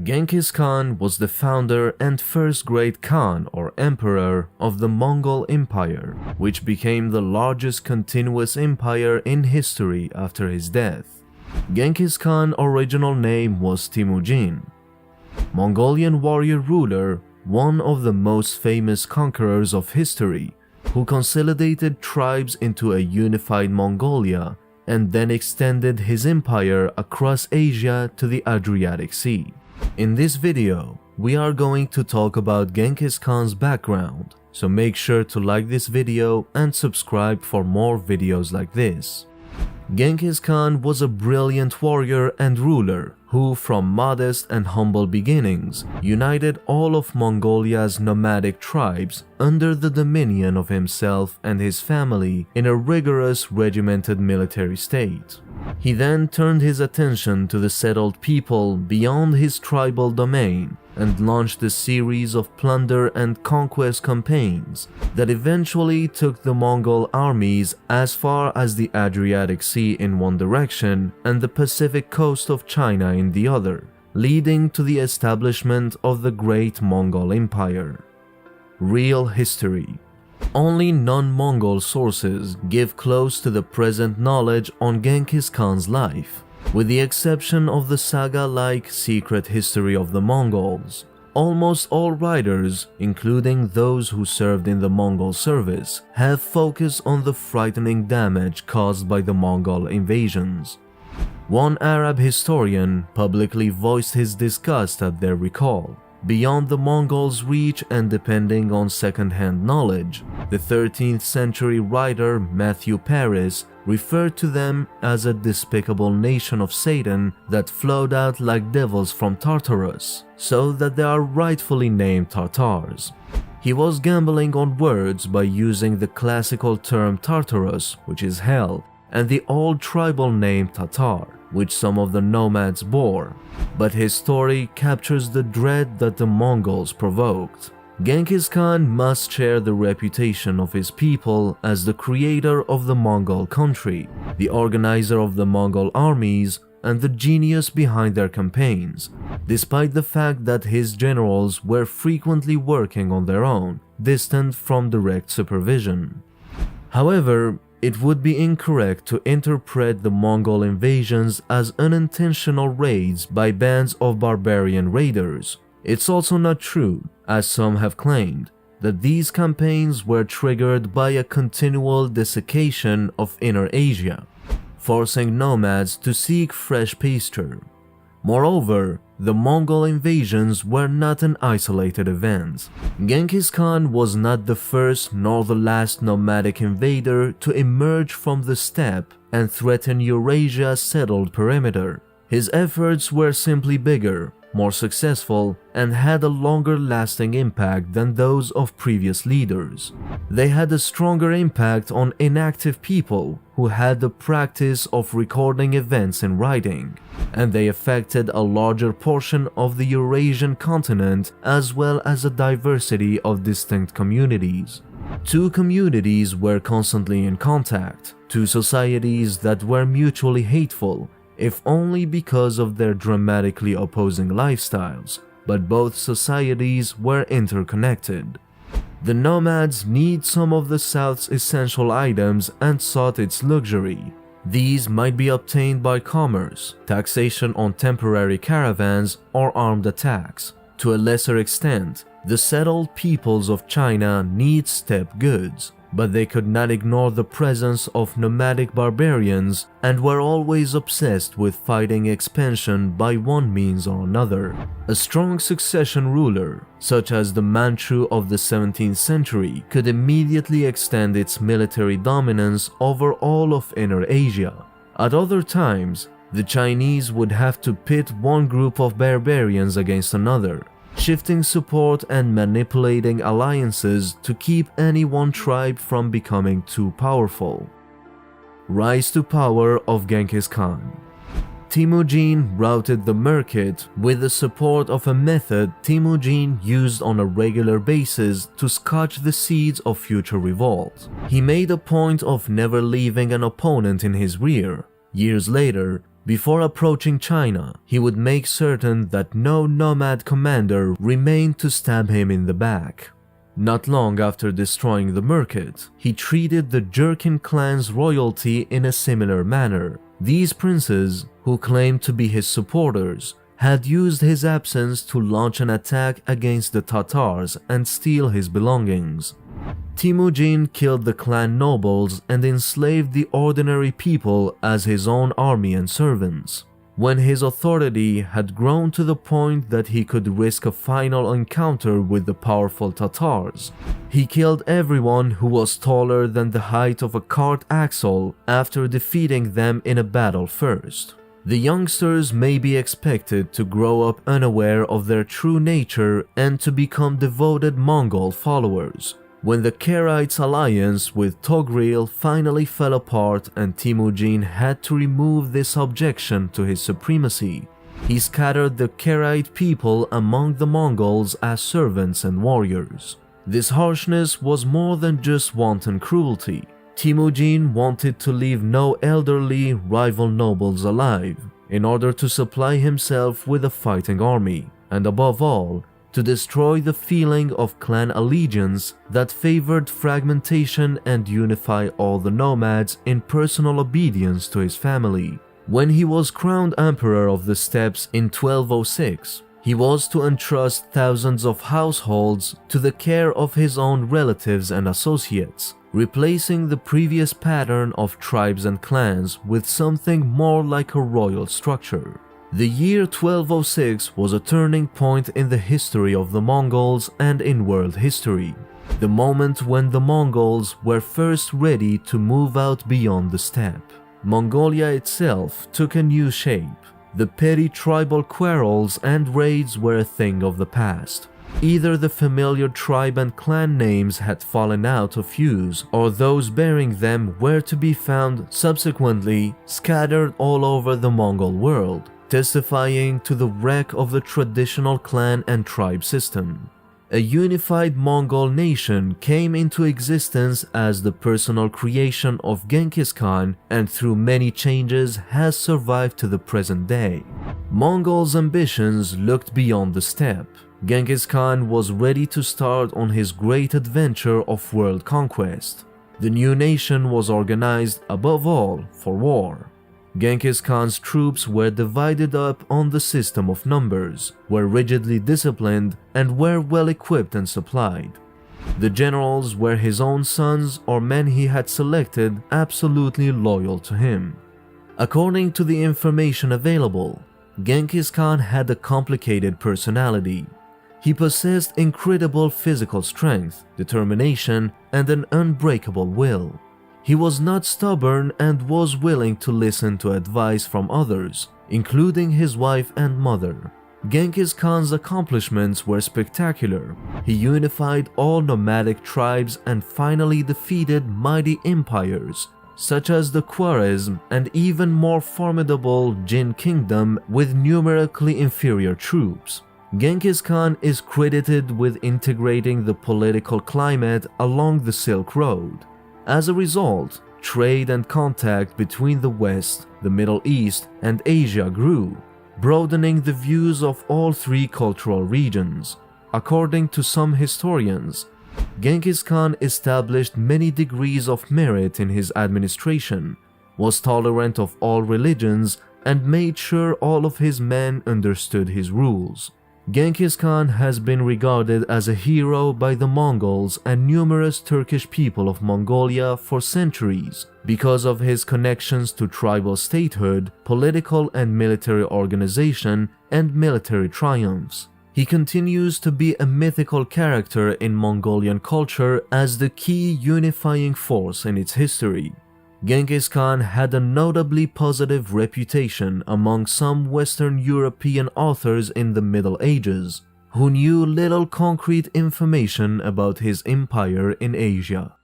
Genghis Khan was the founder and first great Khan or emperor of the Mongol Empire, which became the largest continuous empire in history after his death. Genghis Khan's original name was Temüjin. Mongolian warrior ruler, one of the most famous conquerors of history, who consolidated tribes into a unified Mongolia and then extended his empire across Asia to the Adriatic Sea. In this video, we are going to talk about Genghis Khan's background, so make sure to like this video and subscribe for more videos like this. Genghis Khan was a brilliant warrior and ruler who, from modest and humble beginnings, united all of Mongolia's nomadic tribes under the dominion of himself and his family in a rigorous regimented military state. He then turned his attention to the settled people beyond his tribal domain and launched a series of plunder and conquest campaigns that eventually took the Mongol armies as far as the Adriatic Sea in one direction and the Pacific coast of China in the other, leading to the establishment of the Great Mongol Empire. Real history. Only non-Mongol sources give close to the present knowledge on Genghis Khan's life. With the exception of the saga-like Secret History of the Mongols, almost all writers, including those who served in the Mongol service, have focused on the frightening damage caused by the Mongol invasions. One Arab historian publicly voiced his disgust at their recall. Beyond the Mongols' reach and depending on second-hand knowledge, the 13th century writer Matthew Paris referred to them as a despicable nation of Satan that flowed out like devils from Tartarus, so that they are rightfully named Tartars. He was gambling on words by using the classical term Tartarus, which is hell, and the old tribal name Tatar, which some of the nomads bore, but his story captures the dread that the Mongols provoked. Genghis Khan must share the reputation of his people as the creator of the Mongol country, the organizer of the Mongol armies, and the genius behind their campaigns, despite the fact that his generals were frequently working on their own, distant from direct supervision. However, it would be incorrect to interpret the Mongol invasions as unintentional raids by bands of barbarian raiders. It's also not true, as some have claimed, that these campaigns were triggered by a continual desiccation of Inner Asia, forcing nomads to seek fresh pasture. Moreover, the Mongol invasions were not an isolated event. Genghis Khan was not the first nor the last nomadic invader to emerge from the steppe and threaten Eurasia's settled perimeter. His efforts were simply bigger, more successful, and had a longer-lasting impact than those of previous leaders. They had a stronger impact on inactive people who had the practice of recording events in writing, and they affected a larger portion of the Eurasian continent as well as a diversity of distinct communities. Two communities were constantly in contact, two societies that were mutually hateful, if only because of their dramatically opposing lifestyles, but both societies were interconnected. The nomads need some of the South's essential items and sought its luxury. These might be obtained by commerce, taxation on temporary caravans, or armed attacks. To a lesser extent, the settled peoples of China need steppe goods, but they could not ignore the presence of nomadic barbarians and were always obsessed with fighting expansion by one means or another. A strong succession ruler, such as the Manchu of the 17th century, could immediately extend its military dominance over all of Inner Asia. At other times, the Chinese would have to pit one group of barbarians against another, shifting support and manipulating alliances to keep any one tribe from becoming too powerful. Rise to power of Genghis Khan. Temüjin routed the Merkit with the support of a method Temüjin used on a regular basis to scotch the seeds of future revolt. He made a point of never leaving an opponent in his rear. Years later, Before approaching China, he would make certain that no nomad commander remained to stab him in the back. Not long after destroying the Merkit, he treated the Jurchen clan's royalty in a similar manner. These princes, who claimed to be his supporters, had used his absence to launch an attack against the Tatars and steal his belongings. Temüjin killed the clan nobles and enslaved the ordinary people as his own army and servants. When his authority had grown to the point that he could risk a final encounter with the powerful Tatars, he killed everyone who was taller than the height of a cart axle after defeating them in a battle first. The youngsters may be expected to grow up unaware of their true nature and to become devoted Mongol followers. When the Karaits' alliance with Togril finally fell apart and Temüjin had to remove this objection to his supremacy, he scattered the Karaite people among the Mongols as servants and warriors. This harshness was more than just wanton cruelty. Temüjin wanted to leave no elderly rival nobles alive in order to supply himself with a fighting army, and above all, to destroy the feeling of clan allegiance that favored fragmentation and unify all the nomads in personal obedience to his family. When he was crowned Emperor of the Steppes in 1206, he was to entrust thousands of households to the care of his own relatives and associates, replacing the previous pattern of tribes and clans with something more like a royal structure. The year 1206 was a turning point in the history of the Mongols and in world history, the moment when the Mongols were first ready to move out beyond the steppe. Mongolia itself took a new shape. The petty tribal quarrels and raids were a thing of the past. Either the familiar tribe and clan names had fallen out of use, or those bearing them were to be found subsequently scattered all over the Mongol world, testifying to the wreck of the traditional clan and tribe system. A unified Mongol nation came into existence as the personal creation of Genghis Khan and through many changes has survived to the present day. Mongols' ambitions looked beyond the steppe. Genghis Khan was ready to start on his great adventure of world conquest. The new nation was organized above all for war. Genghis Khan's troops were divided up on the system of numbers, were rigidly disciplined, and were well equipped and supplied. The generals were his own sons or men he had selected absolutely loyal to him. According to the information available, Genghis Khan had a complicated personality. He possessed incredible physical strength, determination, and an unbreakable will. He was not stubborn and was willing to listen to advice from others, including his wife and mother. Genghis Khan's accomplishments were spectacular. He unified all nomadic tribes and finally defeated mighty empires, such as the Khwarezm and even more formidable Jin kingdom with numerically inferior troops. Genghis Khan is credited with integrating the political climate along the Silk Road. As a result, trade and contact between the West, the Middle East, and Asia grew, broadening the views of all three cultural regions. According to some historians, Genghis Khan established many degrees of merit in his administration, was tolerant of all religions, and made sure all of his men understood his rules. Genghis Khan has been regarded as a hero by the Mongols and numerous Turkish people of Mongolia for centuries because of his connections to tribal statehood, political and military organization, and military triumphs. He continues to be a mythical character in Mongolian culture as the key unifying force in its history. Genghis Khan had a notably positive reputation among some Western European authors in the Middle Ages, who knew little concrete information about his empire in Asia.